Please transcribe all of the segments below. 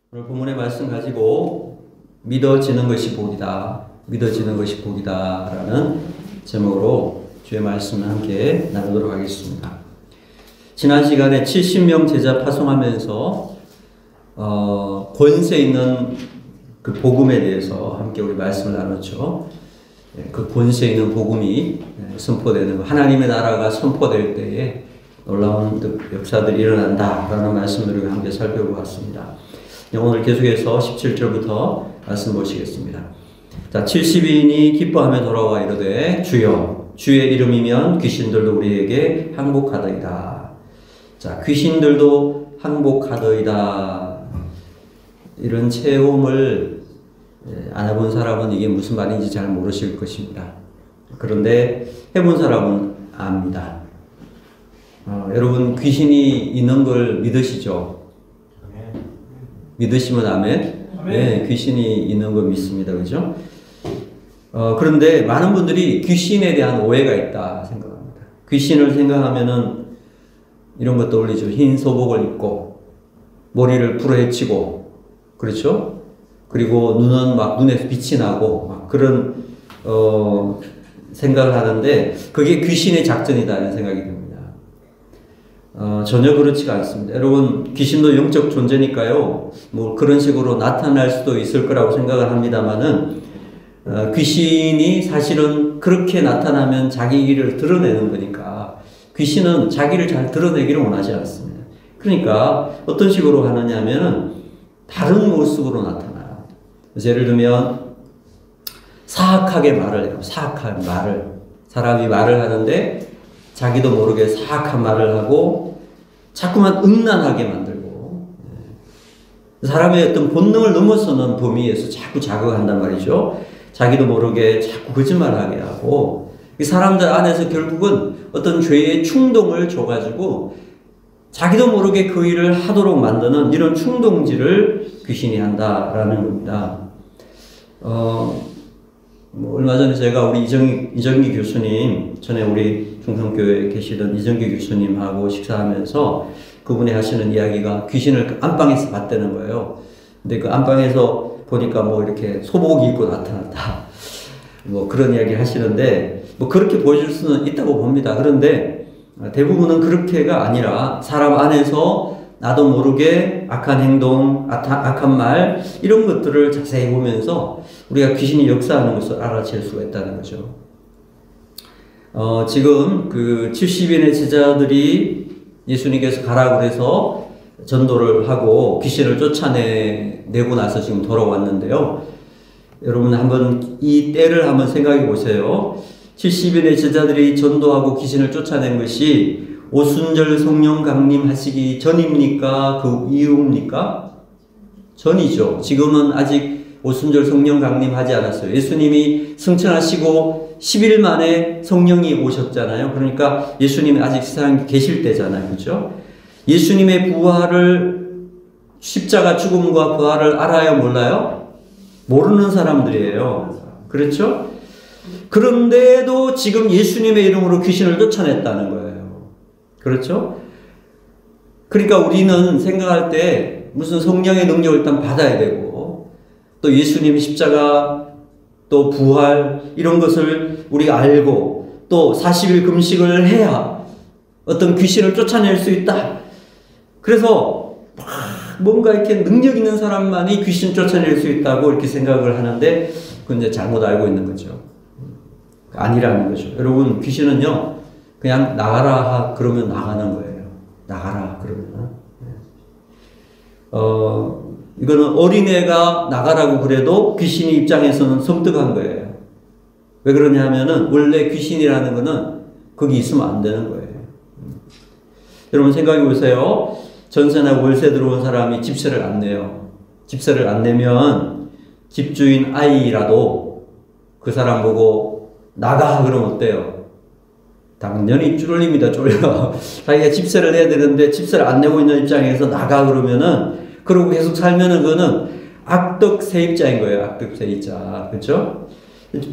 오늘 본문의 말씀 가지고 믿어지는 것이 복이다. 믿어지는 것이 복이다. 라는 제목으로 주의 말씀을 함께 나누도록 하겠습니다. 지난 시간에 70명 제자 파송하면서 권세 있는 그 복음에 대해서 함께 우리 말씀을 나눴죠. 그 권세 있는 복음이 선포되는 하나님의 나라가 선포될 때에 놀라운 역사들이 일어난다라는 말씀들을 함께 살펴보았습니다. 오늘 계속해서 17절부터 말씀 보시겠습니다. 자, 70인이 기뻐하며 돌아와 이르되 주여 주의 이름이면 귀신들도 우리에게 항복하더이다. 자, 귀신들도 항복하더이다. 이런 체험을 안 해본 사람은 이게 무슨 말인지 잘 모르실 것입니다. 그런데 해본 사람은 압니다. 여러분 귀신이 있는 걸 믿으시죠? 믿으시면 아멘? 네, 귀신이 있는 걸 믿습니다. 그죠? 그런데 많은 분들이 귀신에 대한 오해가 있다 생각합니다. 귀신을 생각하면은 이런 것 떠올리죠. 흰 소복을 입고 머리를 풀어헤치고 그렇죠? 그리고 눈은 막 눈에서 빛이 나고 막 그런 생각을 하는데 그게 귀신의 작전이다는 생각이 듭니다. 전혀 그렇지가 않습니다. 여러분 귀신도 영적 존재니까요. 뭐 그런 식으로 나타날 수도 있을 거라고 생각을 합니다만은 귀신이 사실은 그렇게 나타나면 자기를 드러내는 거니까 귀신은 자기를 잘 드러내기를 원하지 않습니다. 그러니까 어떤 식으로 하느냐면은 다른 모습으로 나타나요. 예를 들면 사악하게 말을 해요. 사악한 말을. 사람이 말을 하는데 자기도 모르게 사악한 말을 하고 자꾸만 음란하게 만들고 사람의 어떤 본능을 넘어서는 범위에서 자꾸 자극한단 말이죠. 자기도 모르게 자꾸 거짓말하게 하고 이 사람들 안에서 결국은 어떤 죄의 충동을 줘가지고 자기도 모르게 그 일을 하도록 만드는 이런 충동질을 귀신이 한다라는 겁니다. 뭐 얼마 전에 제가 우리 이정기 교수님, 전에 우리 중성교회에 계시던 이정기 교수님하고 식사하면서 그분이 하시는 이야기가 귀신을 안방에서 봤다는 거예요. 근데 그 안방에서 보니까 뭐 이렇게 소복이 입고 나타났다. 뭐 그런 이야기 하시는데 뭐 그렇게 보여줄 수는 있다고 봅니다. 그런데 대부분은 그렇게가 아니라 사람 안에서 나도 모르게 악한 행동, 악한 말 이런 것들을 자세히 보면서 우리가 귀신이 역사하는 것을 알아챌 수가 있다는 거죠. 지금 그 70인의 제자들이 예수님께서 가라고 해서 전도를 하고 귀신을 쫓아내고 나서 지금 돌아왔는데요. 여러분 한번 이 때를 한번 생각해 보세요. 70인의 제자들이 전도하고 귀신을 쫓아낸 것이 오순절 성령 강림하시기 전입니까? 그 이후입니까? 전이죠. 지금은 아직 오순절 성령 강림하지 않았어요. 예수님이 승천하시고 10일 만에 성령이 오셨잖아요. 그러니까 예수님이 아직 세상에 계실 때잖아요. 그렇죠? 예수님의 부활을 십자가 죽음과 부활을 알아요? 몰라요? 모르는 사람들이에요. 그렇죠? 그런데도 지금 예수님의 이름으로 귀신을 쫓아냈다는 거예요. 그렇죠? 그러니까 우리는 생각할 때 무슨 성령의 능력을 일단 받아야 되고 또 예수님 십자가 또 부활 이런 것을 우리가 알고 또 40일 금식을 해야 어떤 귀신을 쫓아낼 수 있다. 그래서 뭔가 이렇게 능력 있는 사람만이 귀신 쫓아낼 수 있다고 이렇게 생각을 하는데 그건 이제 잘못 알고 있는 거죠. 아니라는 거죠. 여러분 귀신은요 그냥 나가라 그러면 나가는 거예요. 나가라 그러면. 이거는 어린애가 나가라고 그래도 귀신이 입장에서는 섬뜩한 거예요. 왜 그러냐 하면은 원래 귀신이라는 거는 거기 있으면 안 되는 거예요. 여러분 생각해 보세요. 전세나 월세 들어온 사람이 집세를 안 내요. 집세를 안 내면 집주인 아이라도 그 사람 보고 나가 그러면 어때요? 당연히 쫄립니다. 쫄려. 자기가 집세를 내야 되는데 집세를 안 내고 있는 입장에서 나가 그러면은 그러고 계속 살면은 그거는 악덕 세입자인 거예요. 악덕 세입자. 그렇죠?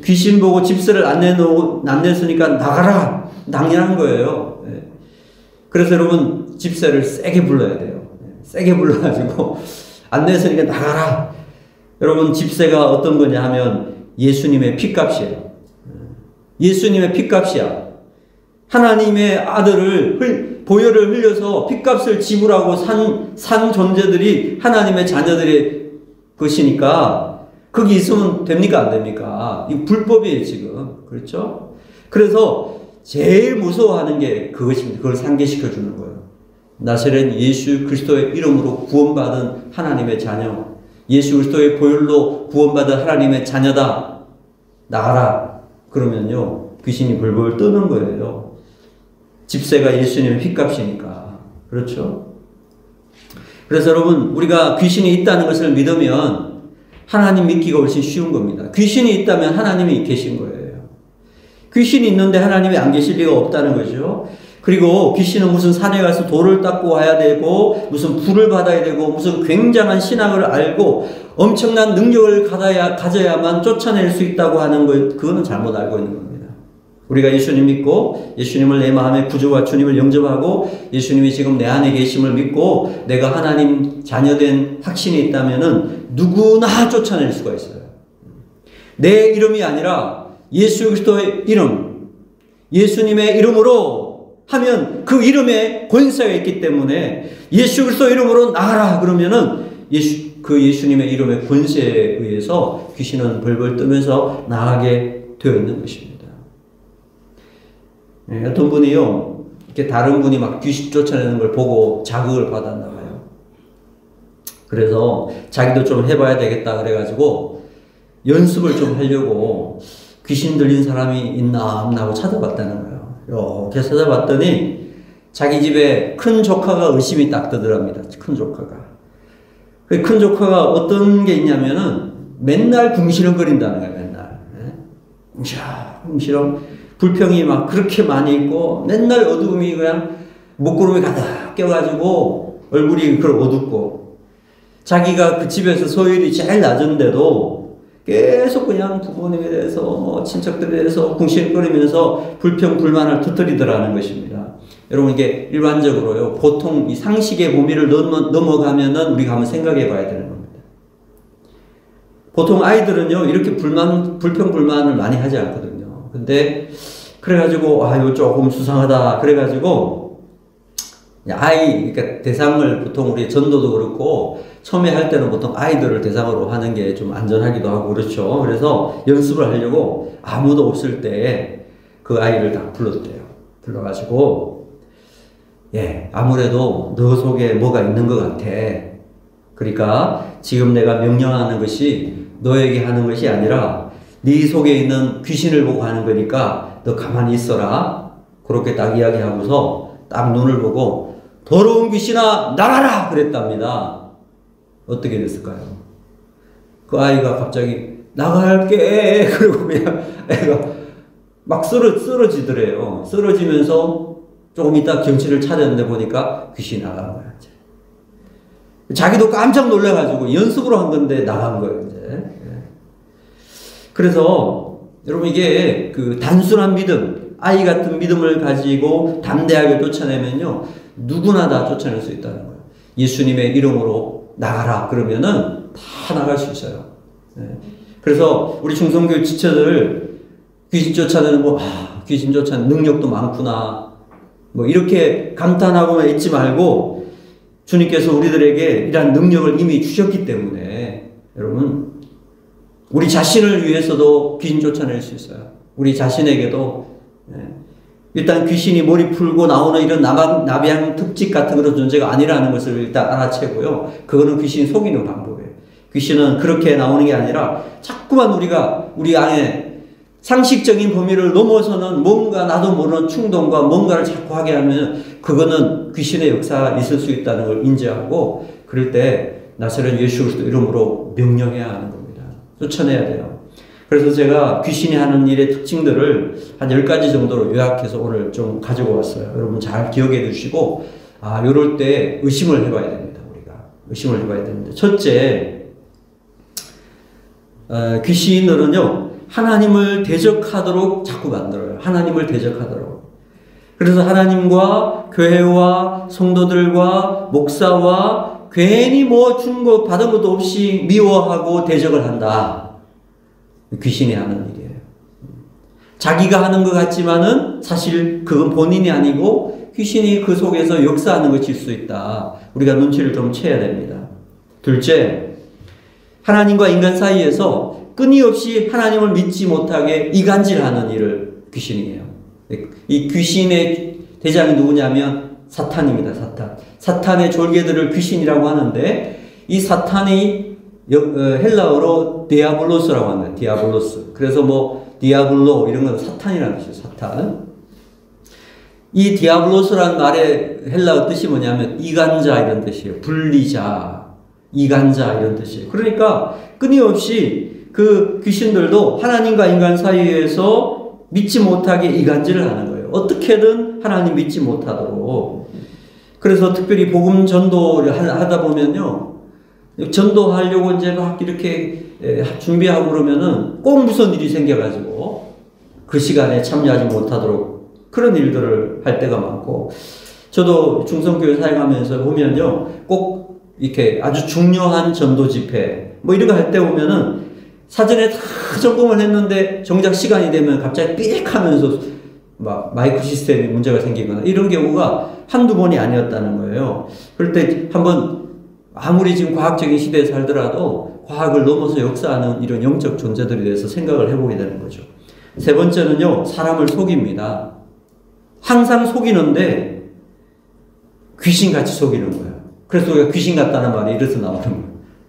귀신 보고 집세를 안 냈으니까 나가라. 당연한 거예요. 그래서 여러분 집세를 세게 불러야 돼요. 세게 불러가지고 안 냈으니까 나가라. 여러분, 집세가 어떤 거냐 하면 예수님의 피값이에요. 예수님의 피값이야. 하나님의 아들을 보혈을 흘려서 피값을 지불하고 산 존재들이 하나님의 자녀들의 것이니까 거기 있으면 됩니까? 안 됩니까? 이 불법이에요, 지금. 그렇죠? 그래서 제일 무서워하는 게 그것입니다. 그걸 상기시켜 주는 거예요. 나사렛 예수 그리스도의 이름으로 구원받은 하나님의 자녀, 예수 그리스도의 보혈로 구원받은 하나님의 자녀다. 나가라. 그러면요, 귀신이 벌벌 떠는 거예요. 집세가 예수님의 핏값이니까. 그렇죠? 그래서 여러분, 우리가 귀신이 있다는 것을 믿으면 하나님 믿기가 훨씬 쉬운 겁니다. 귀신이 있다면 하나님이 계신 거예요. 귀신이 있는데 하나님이 안 계실 리가 없다는 거죠. 그리고 귀신은 무슨 산에 가서 돌을 닦고 와야 되고, 무슨 불을 받아야 되고, 무슨 굉장한 신학을 알고 엄청난 능력을 가져야만 쫓아낼 수 있다고 하는 것, 그거는 잘못 알고 있는 겁니다. 우리가 예수님 믿고 예수님을 내 마음의 구주와 주님을 영접하고 예수님이 지금 내 안에 계심을 믿고 내가 하나님 자녀된 확신이 있다면은 누구나 쫓아낼 수가 있어요. 내 이름이 아니라 예수 그리스도의 이름, 예수님의 이름으로 하면 그 이름에 권세가 있기 때문에 예수 그리스도 이름으로 나가라 그러면은 그 예수님의 이름의 권세에 의해서 귀신은 벌벌 떠면서 나가게 되어 있는 것입니다. 네, 어떤 분이요, 이렇게 다른 분이 막 귀신 쫓아내는 걸 보고 자극을 받았나 봐요. 그래서 자기도 좀 해봐야 되겠다 그래가지고 연습을 좀 하려고 귀신 들린 사람이 있나 없나 하고 찾아봤다는 거예요. 이렇게 찾아봤더니 자기 집에 큰 조카가 의심이 딱 들더랍니다. 큰 조카가. 그 큰 조카가 어떤 게 있냐면은 맨날 궁시렁거린다는 거예요. 맨날. 궁시렁. 불평이 막 그렇게 많이 있고 맨날 어두움이 그냥 목구름이 가득 껴가지고 얼굴이 그걸 어둡고 자기가 그 집에서 소율이 제일 낮은데도 계속 그냥 부모님에 대해서 친척들에 대해서 궁시렁거리면서 불평 불만을 터뜨리더라는 것입니다. 여러분 이게 일반적으로요 보통 이 상식의 범위를 넘어가면은 우리가 한번 생각해 봐야 되는 겁니다. 보통 아이들은요 이렇게 불평 불만을 많이 하지 않거든요. 근데 그래가지고 이거 조금 수상하다 그래가지고 그러니까 대상을 보통 우리 전도도 그렇고 처음에 할 때는 보통 아이들을 대상으로 하는 게 좀 안전하기도 하고 그렇죠. 그래서 연습을 하려고 아무도 없을 때 그 아이를 딱 불렀대요. 불러가지고 아무래도 너 속에 뭐가 있는 것 같아. 그러니까 지금 내가 명령하는 것이 너에게 하는 것이 아니라 네 속에 있는 귀신을 보고 하는 거니까 너 가만히 있어라. 그렇게 딱 이야기하고서 딱 눈을 보고 더러운 귀신아 나가라 그랬답니다. 어떻게 됐을까요? 그 아이가 갑자기 나갈게 그러고 그냥 애가 막 쓰러지더래요. 쓰러지면서 조금 있다 경치를 찾았는데 보니까 귀신이 나간 거야. 이제. 자기도 깜짝 놀라가지고 연습으로 한 건데 나간 거예요. 이제. 그래서 여러분 이게 그 단순한 믿음, 아이 같은 믿음을 가지고 담대하게 쫓아내면요 누구나 다 쫓아낼 수 있다는 거예요. 예수님의 이름으로 나가라 그러면은 다 나갈 수 있어요. 그래서 우리 중성교회 지체들 귀신 쫓아내는 귀신 쫓아내는 능력도 많구나 이렇게 감탄하고만 있지 말고 주님께서 우리들에게 이러한 능력을 이미 주셨기 때문에 여러분 우리 자신을 위해서도 귀신 쫓아낼 수 있어요. 우리 자신에게도 일단 귀신이 머리 풀고 나오는 이런 나비양 특집 같은 그런 존재가 아니라는 것을 일단 알아채고요. 그거는 귀신이 속이는 방법이에요. 귀신은 그렇게 나오는 게 아니라 자꾸만 우리가 우리 안에 상식적인 범위를 넘어서는 뭔가 나도 모르는 충동과 뭔가를 자꾸 하게 하면 그거는 귀신의 역사가 있을 수 있다는 걸 인지하고 그럴 때 나사렛 예수 그리스도 이름으로 명령해야 하는 겁니다. 쫓아내야 돼요. 그래서 제가 귀신이 하는 일의 특징들을 한 10가지 정도로 요약해서 오늘 좀 가지고 왔어요. 여러분 잘 기억해 두시고 이럴 때 의심을 해봐야 됩니다. 우리가 의심을 해봐야 됩니다. 첫째, 귀신들은요 하나님을 대적하도록 자꾸 만들어요. 하나님을 대적하도록. 그래서 하나님과 교회와 성도들과 목사와 괜히 뭐 준 거 받은 것도 없이 미워하고 대적을 한다. 귀신이 하는 일이에요. 자기가 하는 것 같지만은 사실 그건 본인이 아니고 귀신이 그 속에서 역사하는 것일 수 있다. 우리가 눈치를 좀 채야 됩니다. 둘째, 하나님과 인간 사이에서 끊임없이 하나님을 믿지 못하게 이간질하는 일을 귀신이 해요. 이 귀신의 대장이 누구냐면 사탄입니다. 사탄의 졸개들을 귀신이라고 하는데 이 사탄이 헬라어로 디아블로스라고 합니다. 디아블로스. 그래서 뭐 디아블로 이런 건 사탄이라는 뜻이에요. 사탄. 이 디아블로스라는 말의 헬라어 뜻이 뭐냐면 이간자 이런 뜻이에요. 분리자, 이간자 이런 뜻이에요. 그러니까 끊임없이 그 귀신들도 하나님과 인간 사이에서 믿지 못하게 이간질을 하는 거예요. 어떻게든 하나님 믿지 못하도록. 그래서 특별히 복음 전도를 하다 보면요. 전도하려고 이제 막 이렇게 준비하고 그러면은 꼭 무슨 일이 생겨가지고 그 시간에 참여하지 못하도록 그런 일들을 할 때가 많고, 저도 중성교회 사역하면서 보면요. 꼭 이렇게 아주 중요한 전도 집회 뭐 이런 거 할 때 보면은 사전에 다 점검을 했는데 정작 시간이 되면 갑자기 삑 하면서 막 마이크 시스템이 문제가 생기거나 이런 경우가 한두 번이 아니었다는 거예요. 그럴 때 한번 아무리 지금 과학적인 시대에 살더라도 과학을 넘어서 역사하는 이런 영적 존재들에 대해서 생각을 해보게 되는 거죠. 세 번째는요, 사람을 속입니다. 항상 속이는데 귀신같이 속이는 거예요. 그래서 우리가 귀신 같다는 말이 이래서 나오는 거예요.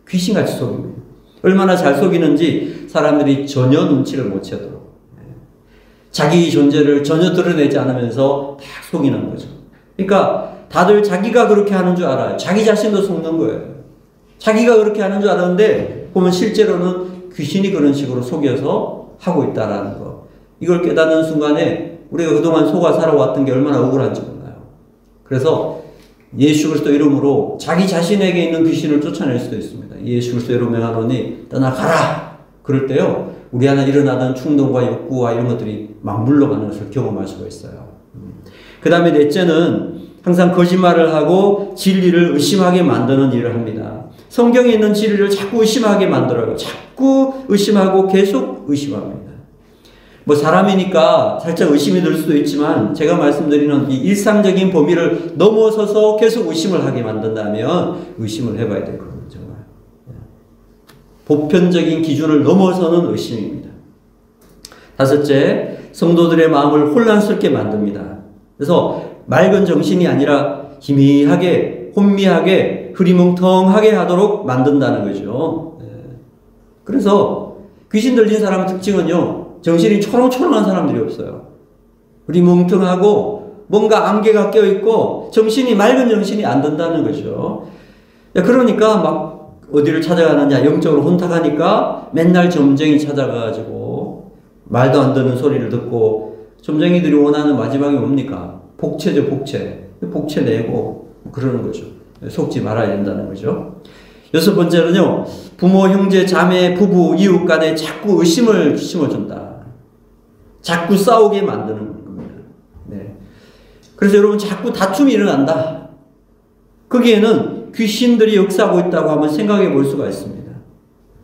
귀신같이 속입니다. 얼마나 잘 속이는지 사람들이 전혀 눈치를 못 채도록 자기 존재를 전혀 드러내지 않으면서 다 속이는 거죠. 그러니까 다들 자기가 그렇게 하는 줄 알아요. 자기 자신도 속는 거예요. 자기가 그렇게 하는 줄 알았는데 보면 실제로는 귀신이 그런 식으로 속여서 하고 있다라는 거. 이걸 깨닫는 순간에 우리가 그동안 속아 살아왔던 게 얼마나 억울한지 몰라요. 그래서 예수 그리스도 이름으로 자기 자신에게 있는 귀신을 쫓아낼 수도 있습니다. 예수 그리스도 이름으로 명하노니 떠나가라. 그럴 때요, 우리 안에 일어나던 충동과 욕구와 이런 것들이 막 물러가는 것을 경험할 수가 있어요. 그 다음에 넷째는 항상 거짓말을 하고 진리를 의심하게 만드는 일을 합니다. 성경에 있는 진리를 자꾸 의심하게 만들어요. 자꾸 의심하고 계속 의심합니다. 뭐 사람이니까 살짝 의심이 들 수도 있지만 제가 말씀드리는 이 일상적인 범위를 넘어서서 계속 의심을 하게 만든다면 의심을 해봐야 될 겁니다. 정말. 보편적인 기준을 넘어서는 의심입니다. 다섯째, 성도들의 마음을 혼란스럽게 만듭니다. 그래서 맑은 정신이 아니라 희미하게, 혼미하게, 흐리멍텅하게 하도록 만든다는 거죠. 그래서 귀신 들린 사람의 특징은요, 정신이 초롱초롱한 사람들이 없어요. 흐리멍텅하고 뭔가 안개가 껴있고 정신이 맑은 정신이 안 든다는 거죠. 그러니까 막 어디를 찾아가느냐, 영적으로 혼탁하니까 맨날 점쟁이 찾아가가지고 말도 안 되는 소리를 듣고, 점쟁이들이 원하는 마지막이 뭡니까? 복채죠, 복채. 복채 내고 그러는 거죠. 속지 말아야 된다는 거죠. 여섯 번째는요, 부모, 형제, 자매, 부부, 이웃 간에 자꾸 의심을 심어준다. 자꾸 싸우게 만드는 겁니다. 네. 그래서 여러분, 자꾸 다툼이 일어난다. 거기에는 귀신들이 역사하고 있다고 한번 생각해 볼 수가 있습니다.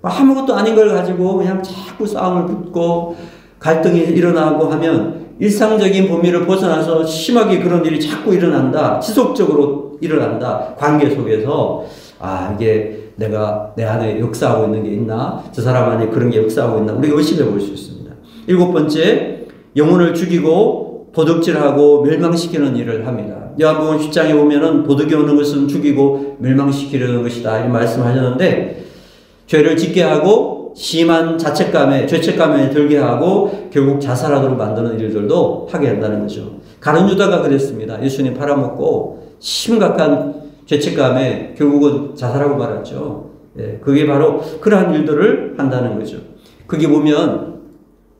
아무것도 아닌 걸 가지고 그냥 자꾸 싸움을 붙고 갈등이 일어나고 하면 일상적인 범위를 벗어나서 심하게 그런 일이 자꾸 일어난다. 지속적으로 일어난다. 관계 속에서 이게 내가 내 안에 역사하고 있는 게 있나? 저 사람 안에 그런 게 역사하고 있나? 우리가 의심해 볼 수 있습니다. 일곱 번째, 영혼을 죽이고 도둑질하고 멸망시키는 일을 합니다. 요한복음 10장에 보면은 도둑이 오는 것은 죽이고 멸망시키려는 것이다 이런 말씀하셨는데, 죄를 짓게 하고 심한 자책감에 죄책감에 들게 하고 결국 자살하도록 만드는 일들도 하게 한다는 거죠. 가룟 유다가 그랬습니다. 예수님 팔아먹고 심각한 죄책감에 결국은 자살하고 말았죠. 그게 바로 그러한 일들을 한다는 거죠. 그게 보면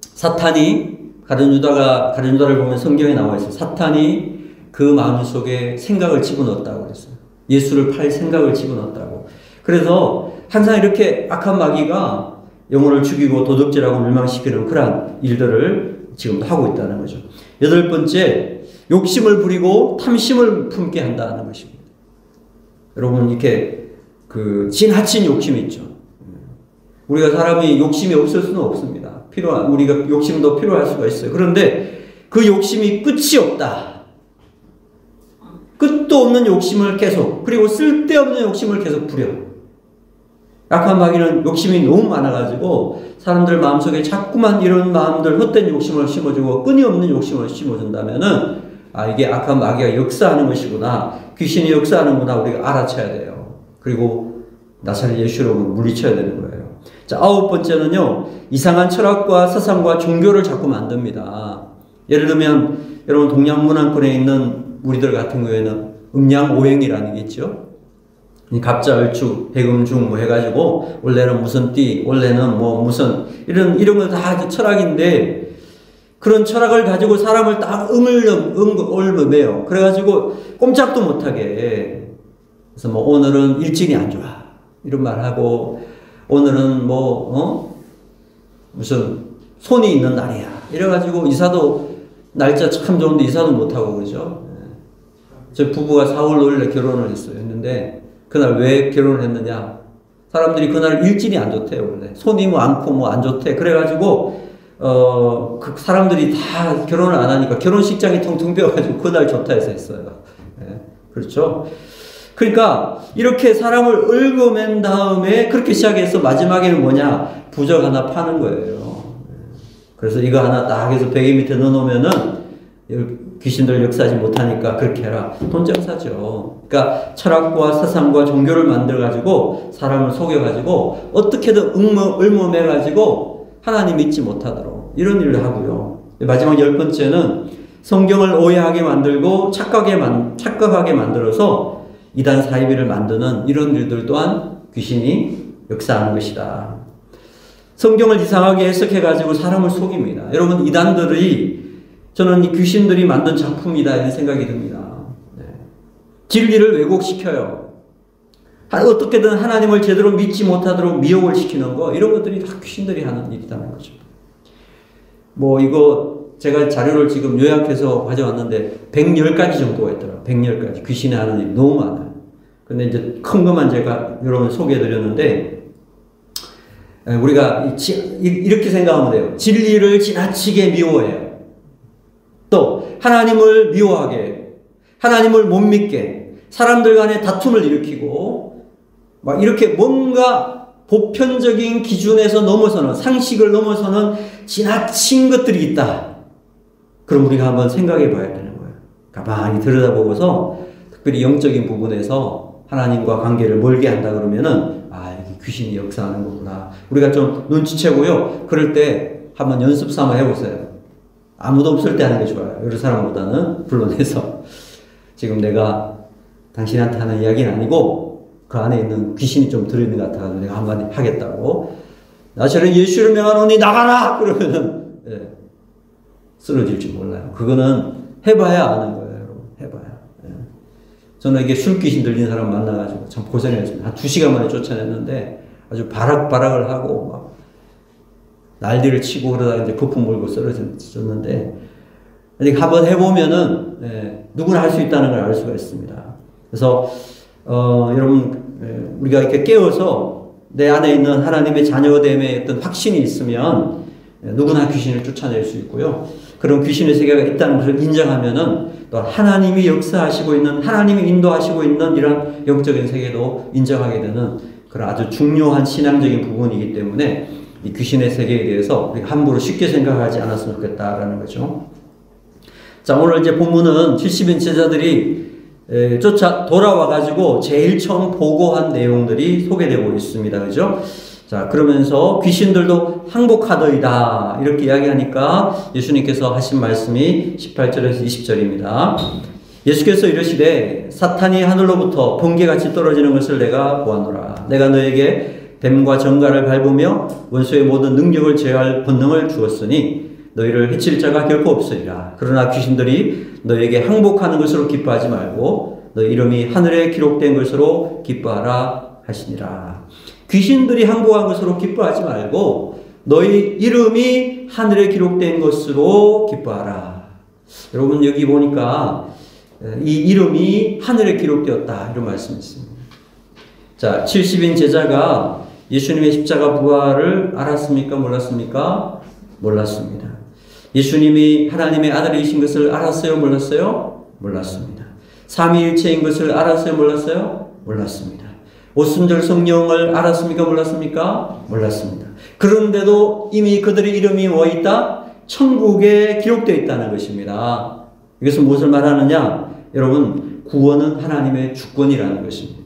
사탄이 가룟 유다를 보면 성경에 나와 있어요. 사탄이 그 마음속에 생각을 집어넣었다고 그랬어요. 예수를 팔 생각을 집어넣었다고. 그래서 항상 이렇게 악한 마귀가 영혼을 죽이고 도둑질하고 멸망시키는 그러한 일들을 지금도 하고 있다는 거죠. 여덟 번째, 욕심을 부리고 탐심을 품게 한다는 것입니다. 여러분, 이렇게 그 지나친 욕심이 있죠. 우리가 사람이 욕심이 없을 수는 없습니다. 우리가 욕심도 필요할 수가 있어요. 그런데 그 욕심이 끝이 없다. 끝도 없는 욕심을 계속, 그리고 쓸데없는 욕심을 계속 부려. 약한 마귀는 욕심이 너무 많아가지고 사람들 마음속에 자꾸만 이런 마음들, 헛된 욕심을 심어주고 끊임없는 욕심을 심어준다면은 이게 악한 마귀가 역사하는 것이구나, 귀신이 역사하는구나, 우리가 알아채야 돼요. 그리고 나사렛 예수로 물리쳐야 되는 거예요. 자, 9번째는요, 이상한 철학과 사상과 종교를 자꾸 만듭니다. 예를 들면 여러분 동양 문화권에 있는 우리들 같은 경우에는 음양오행이라는 게 있죠. 갑자을축, 해금중 뭐 해가지고 원래는 무슨 띠, 원래는 뭐 무슨 이런 거 다 철학인데, 그런 철학을 가지고 사람을 딱 얽매요. 그래가지고 꼼짝도 못하게. 그래서 뭐 오늘은 일진이 안 좋아 이런 말 하고, 오늘은 무슨 손이 있는 날이야 이래가지고 이사도 날짜 참 좋은데 이사도 못하고 그러죠. 저 부부가 4월 5일에 결혼을 했는데 그날 왜 결혼을 했느냐, 사람들이 그날 일진이 안 좋대요. 원래 손이 많고 뭐 안 좋대. 그래가지고 그 사람들이 다 결혼을 안 하니까 결혼식장이 텅텅 비어가지고 그날 좋다 해서 했어요. 그렇죠. 그러니까 이렇게 사람을 얽어맨 다음에 그렇게 시작해서 마지막에는 뭐냐, 부적 하나 파는 거예요. 그래서 이거 하나 딱 해서 베개 밑에 넣어놓으면은 귀신들 역사하지 못하니까 그렇게 해라. 돈장사죠. 그러니까 철학과 사상과 종교를 만들어가지고 사람을 속여가지고 어떻게든 얽어매가지고 하나님 믿지 못하도록 이런 일을 하고요. 마지막 10번째는 성경을 오해하게 만들고 착각하게 만들어서 이단 사이비를 만드는 이런 일들 또한 귀신이 역사하는 것이다. 성경을 이상하게 해석해가지고 사람을 속입니다. 여러분, 이단들이, 저는 이 귀신들이 만든 작품이다 이런 생각이 듭니다. 진리를 왜곡시켜요. 어떻게든 하나님을 제대로 믿지 못하도록 미혹을 시키는 거, 이런 것들이 다 귀신들이 하는 일이라는 거죠. 뭐 이거 제가 자료를 지금 요약해서 가져왔는데 110가지 정도가 있더라고요. 110가지. 귀신이 하는 일이 너무 많아요. 근데 이제 큰 것만 제가 여러분 소개해드렸는데, 우리가 이렇게 생각하면 돼요. 진리를 지나치게 미워해요. 또 하나님을 미워하게, 하나님을 못 믿게, 사람들 간에 다툼을 일으키고, 막 이렇게 뭔가 보편적인 기준에서 넘어서는, 상식을 넘어서는 지나친 것들이 있다. 그럼 우리가 한번 생각해 봐야 되는 거예요. 가만히 들여다보고서 특별히 영적인 부분에서 하나님과 관계를 멀게 한다 그러면은, 이게 귀신이 역사하는 거구나. 우리가 좀 눈치채고요. 그럴 때 한번 연습 삼아 해보세요. 아무도 없을 때 하는 게 좋아요. 여러 사람보다는 불러내서. 지금 내가 당신한테 하는 이야기는 아니고 그 안에 있는 귀신이 좀 들어있는 것 같아서 내가 한마디 하겠다고. 나처럼 예수를 명하노니 나가라! 그러면은 쓰러질지 몰라요. 그거는 해봐야 아는 거예요, 여러분. 해봐야. 저는 이게 술귀신 들린 사람 만나가지고 참 고생했습니다. 한 2시간 만에 쫓아냈는데 아주 바락바락을 하고 막 난리를 치고 그러다가 이제 거품 물고 쓰러졌는데, 한번 해보면은 누구나 할 수 있다는 걸 알 수가 있습니다. 그래서 여러분, 우리가 이렇게 깨워서 내 안에 있는 하나님의 자녀됨의 어떤 확신이 있으면 누구나 귀신을 쫓아낼 수 있고요. 그런 귀신의 세계가 있다는 것을 인정하면은 또 하나님이 역사하시고 있는, 하나님이 인도하시고 있는 이런 영적인 세계도 인정하게 되는 그런 아주 중요한 신앙적인 부분이기 때문에 이 귀신의 세계에 대해서 우리가 함부로 쉽게 생각하지 않았으면 좋겠다라는 거죠. 자, 오늘 이제 본문은 70인 제자들이 돌아와가지고 제일 처음 보고한 내용들이 소개되고 있습니다. 그죠? 자, 그러면서 귀신들도 항복하더이다 이렇게 이야기하니까 예수님께서 하신 말씀이 18절에서 20절입니다. 예수께서 이르시되 사탄이 하늘로부터 번개같이 떨어지는 것을 내가 보았노라. 내가 너에게 뱀과 정갈을 밟으며 원수의 모든 능력을 제어할 권능을 주었으니 너희를 해칠 자가 결코 없으리라. 그러나 귀신들이 너에게 항복하는 것으로 기뻐하지 말고 너 이름이 하늘에 기록된 것으로 기뻐하라 하시니라. 귀신들이 항복한 것으로 기뻐하지 말고 너희 이름이 하늘에 기록된 것으로 기뻐하라. 여러분, 여기 보니까 이 이름이 하늘에 기록되었다 이런 말씀이 있습니다. 자, 70인 제자가 예수님의 십자가 부활을 알았습니까? 몰랐습니까? 몰랐습니다. 예수님이 하나님의 아들이신 것을 알았어요? 몰랐어요? 몰랐습니다. 삼위일체인 것을 알았어요? 몰랐어요? 몰랐습니다. 오순절 성령을 알았습니까? 몰랐습니까? 몰랐습니다. 그런데도 이미 그들의 이름이 뭐 있다? 천국에 기록되어 있다는 것입니다. 이것은 무엇을 말하느냐? 여러분, 구원은 하나님의 주권이라는 것입니다.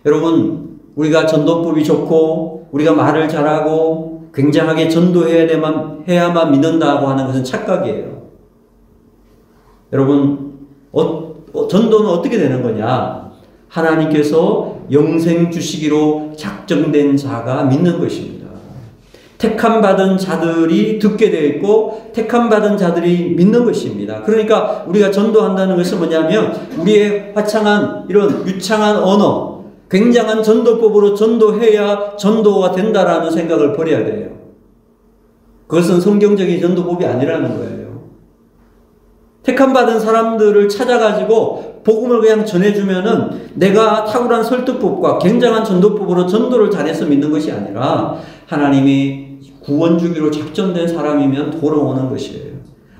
여러분, 우리가 전도법이 좋고 우리가 말을 잘하고 굉장하게 전도해야만 믿는다고 하는 것은 착각이에요. 여러분, 전도는 어떻게 되는 거냐? 하나님께서 영생 주시기로 작정된 자가 믿는 것입니다. 택함받은 자들이 듣게 되어 있고 택함받은 자들이 믿는 것입니다. 그러니까 우리가 전도한다는 것은 뭐냐면 우리의 화창한 이런 유창한 언어, 굉장한 전도법으로 전도해야 전도가 된다라는 생각을 버려야 돼요. 그것은 성경적인 전도법이 아니라는 거예요. 택함받은 사람들을 찾아가지고 복음을 그냥 전해주면은 내가 탁월한 설득법과 굉장한 전도법으로 전도를 잘해서 믿는 것이 아니라 하나님이 구원 주기로 작정된 사람이면 돌아오는 것이에요.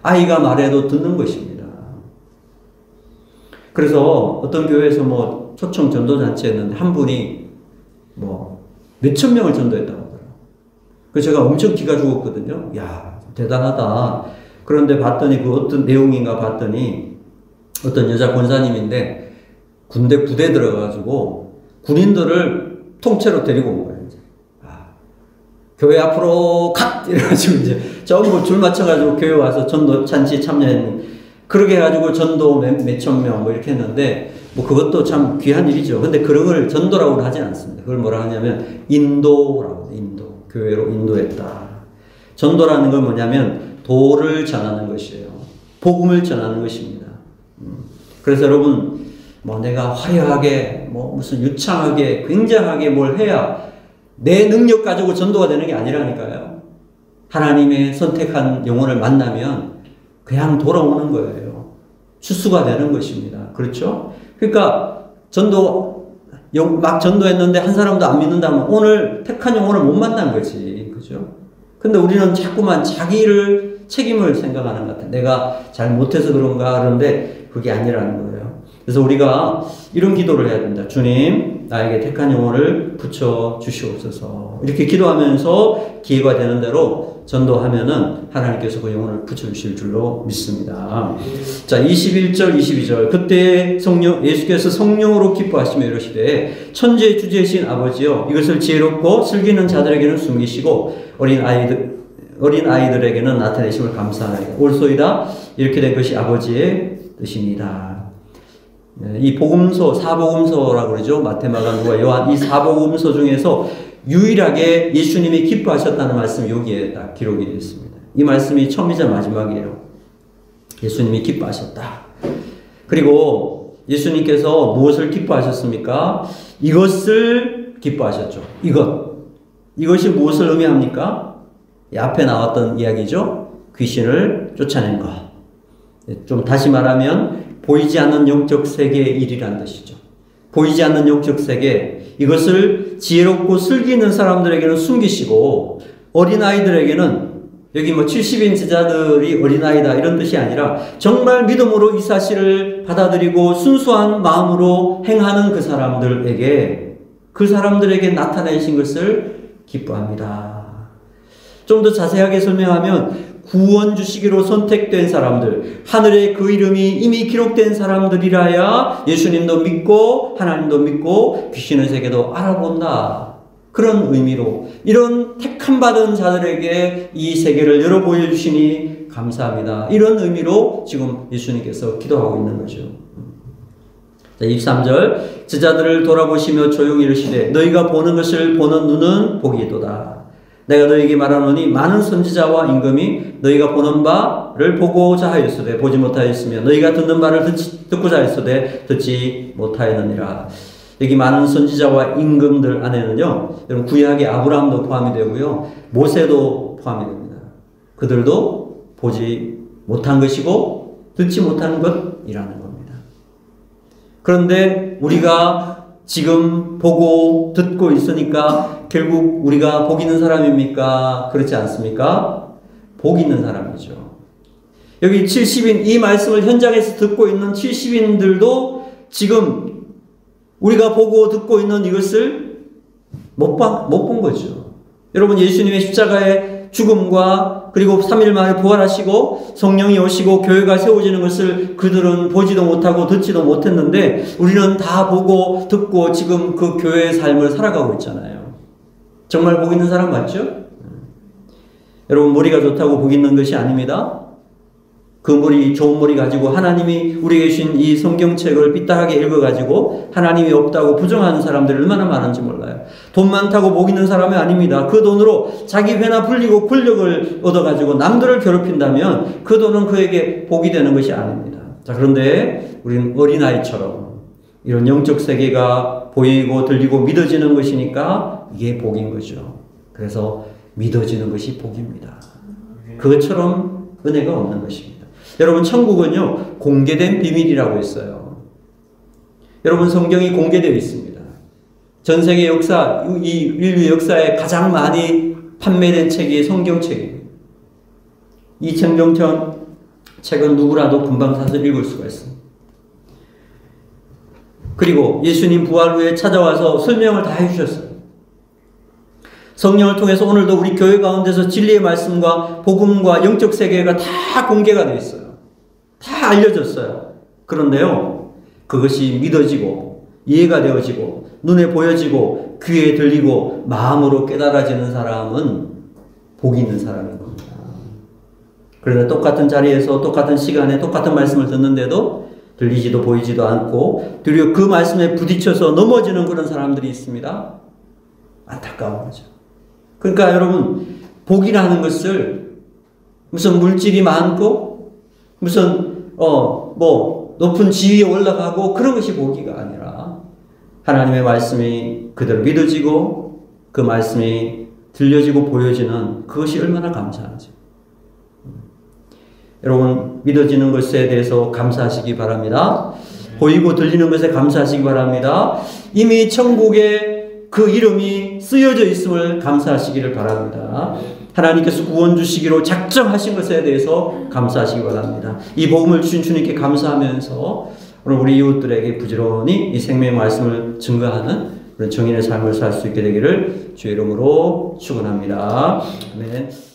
아이가 말해도 듣는 것입니다. 그래서 어떤 교회에서 뭐 초청 전도잔치 했는데 한 분이 뭐 몇천 명을 전도했다고 하더라고요. 그래서 제가 엄청 기가 죽었거든요. 야, 대단하다. 그런데 봤더니 그 어떤 내용인가 봤더니 어떤 여자 권사님인데 군대 부대 들어가가지고 군인들을 통째로 데리고 온 거예요. 이제. 교회 앞으로 갓! 이래가지고 이제 전부 줄 맞춰가지고 교회 와서 전도 잔치 참여했는 그렇게 해가지고 전도 몇천 명 뭐 이렇게 했는데 뭐 그것도 참 귀한 일이죠. 근데 그런 걸 전도라고 하진 않습니다. 그걸 뭐라 하냐면 인도라고 인도. 교회로 인도했다. 전도라는 건 뭐냐면 도를 전하는 것이에요. 복음을 전하는 것입니다. 그래서 여러분, 뭐 내가 화려하게, 뭐 무슨 유창하게, 굉장하게 뭘 해야 내 능력 가지고 전도가 되는 게 아니라니까요. 하나님의 선택한 영혼을 만나면 그냥 돌아오는 거예요. 추수가 되는 것입니다. 그렇죠? 그러니까 막 전도했는데 한 사람도 안 믿는다면 오늘 택한 영혼을 못 만난 거지. 그죠? 근데 우리는 자꾸만 자기를 책임을 생각하는 것 같아요. 내가 잘 못해서 그런가 그런데 그게 아니라는 거예요. 그래서 우리가 이런 기도를 해야 된다. 주님, 나에게 택한 영혼을 붙여 주시옵소서. 이렇게 기도하면서 기회가 되는 대로 전도하면은 하나님께서 그 영혼을 붙여 주실 줄로 믿습니다. 자, 21절, 22절. 그때 예수께서 성령으로 기뻐하시며 이러시되 천지의 주제이신 아버지여 이것을 지혜롭고 슬기는 자들에게는 숨기시고 어린 아이들에게는 나타내심을 감사하나이다. 옳소이다. 이렇게 된 것이 아버지의 뜻입니다. 이 복음서, 사복음서라고 그러죠. 마태, 마가, 누가, 요한 이 사복음서 중에서 유일하게 예수님이 기뻐하셨다는 말씀이 여기에 딱 기록이 되어 있습니다. 이 말씀이 처음이자 마지막이에요. 예수님이 기뻐하셨다. 그리고 예수님께서 무엇을 기뻐하셨습니까? 이것을 기뻐하셨죠. 이것이 무엇을 의미합니까? 앞에 나왔던 이야기죠. 귀신을 쫓아낸 것. 좀 다시 말하면 보이지 않는 영적 세계의 일이란 뜻이죠. 보이지 않는 영적 세계, 이것을 지혜롭고 슬기 있는 사람들에게는 숨기시고 어린아이들에게는 여기 뭐 70인 제자들이 어린아이다 이런 뜻이 아니라 정말 믿음으로 이 사실을 받아들이고 순수한 마음으로 행하는 그 사람들에게 나타내신 것을 기뻐합니다. 좀 더 자세하게 설명하면 구원 주시기로 선택된 사람들, 하늘에 그 이름이 이미 기록된 사람들이라야 예수님도 믿고 하나님도 믿고 귀신의 세계도 알아본다. 그런 의미로 이런 택함 받은 자들에게 이 세계를 열어 보여주시니 감사합니다. 이런 의미로 지금 예수님께서 기도하고 있는 거죠. 자, 23절 제자들을 돌아보시며 조용히 이르시되 너희가 보는 것을 보는 눈은 복이도다. 내가 너희에게 말하노니 많은 선지자와 임금이 너희가 보는 바를 보고자 하였으되 보지 못하였으며 너희가 듣는 바를 듣고자 하였으되 듣지 못하였느니라. 여기 많은 선지자와 임금들 안에는요, 여러분 구약의 아브라함도 포함이 되고요, 모세도 포함이 됩니다. 그들도 보지 못한 것이고 듣지 못한 것이라는 겁니다. 그런데 우리가 지금 보고 듣고 있으니까 결국 우리가 복 있는 사람입니까? 그렇지 않습니까? 복 있는 사람이죠. 여기 70인, 이 말씀을 현장에서 듣고 있는 70인들도 지금 우리가 보고 듣고 있는 이것을 못 본 거죠. 여러분, 예수님의 십자가의 죽음과 그리고 3일 만에 부활하시고 성령이 오시고 교회가 세워지는 것을 그들은 보지도 못하고 듣지도 못했는데 우리는 다 보고 듣고 지금 그 교회의 삶을 살아가고 있잖아요. 정말 복 있는 사람 맞죠? 여러분, 머리가 좋다고 복 있는 것이 아닙니다. 그 머리, 좋은 머리 가지고 하나님이 우리에게 주신 이 성경책을 삐딱하게 읽어가지고 하나님이 없다고 부정하는 사람들이 얼마나 많은지 몰라요. 돈 많다고 복 있는 사람이 아닙니다. 그 돈으로 자기 회나 불리고 권력을 얻어가지고 남들을 괴롭힌다면 그 돈은 그에게 복이 되는 것이 아닙니다. 자, 그런데 우리는 어린아이처럼 이런 영적 세계가 보이고 들리고 믿어지는 것이니까 이게 복인 거죠. 그래서 믿어지는 것이 복입니다. 그것처럼 은혜가 없는 것입니다. 여러분, 천국은요, 공개된 비밀이라고 했어요. 여러분, 성경이 공개되어 있습니다. 전 세계 역사, 이 인류 역사에 가장 많이 판매된 책이 성경책입니다. 이 책은 누구라도 금방 사서 읽을 수가 있습니다. 그리고 예수님 부활 후에 찾아와서 설명을 다 해주셨어요. 성령을 통해서 오늘도 우리 교회 가운데서 진리의 말씀과 복음과 영적 세계가 다 공개가 되어 있어요. 다 알려졌어요. 그런데요, 그것이 믿어지고 이해가 되어지고 눈에 보여지고 귀에 들리고 마음으로 깨달아지는 사람은 복이 있는 사람인 겁니다. 그런데 똑같은 자리에서 똑같은 시간에 똑같은 말씀을 듣는데도 들리지도 보이지도 않고 되려 그 말씀에 부딪혀서 넘어지는 그런 사람들이 있습니다. 안타까운 거죠. 그러니까 여러분, 복이라는 것을 무슨 물질이 많고 무슨 높은 지위에 올라가고 그런 것이 복이가 아니라 하나님의 말씀이 그대로 믿어지고 그 말씀이 들려지고 보여지는 그것이 얼마나 감사한지. 여러분, 믿어지는 것에 대해서 감사하시기 바랍니다. 보이고 들리는 것에 감사하시기 바랍니다. 이미 천국에 그 이름이 쓰여져 있음을 감사하시기를 바랍니다. 하나님께서 구원 주시기로 작정하신 것에 대해서 감사하시기 바랍니다. 이 복음을 주신 주님께 감사하면서 오늘 우리 이웃들에게 부지런히 이 생명의 말씀을 증거하는 그런 정인의 삶을 살 수 있게 되기를 주의 이름으로 축원합니다. 아멘.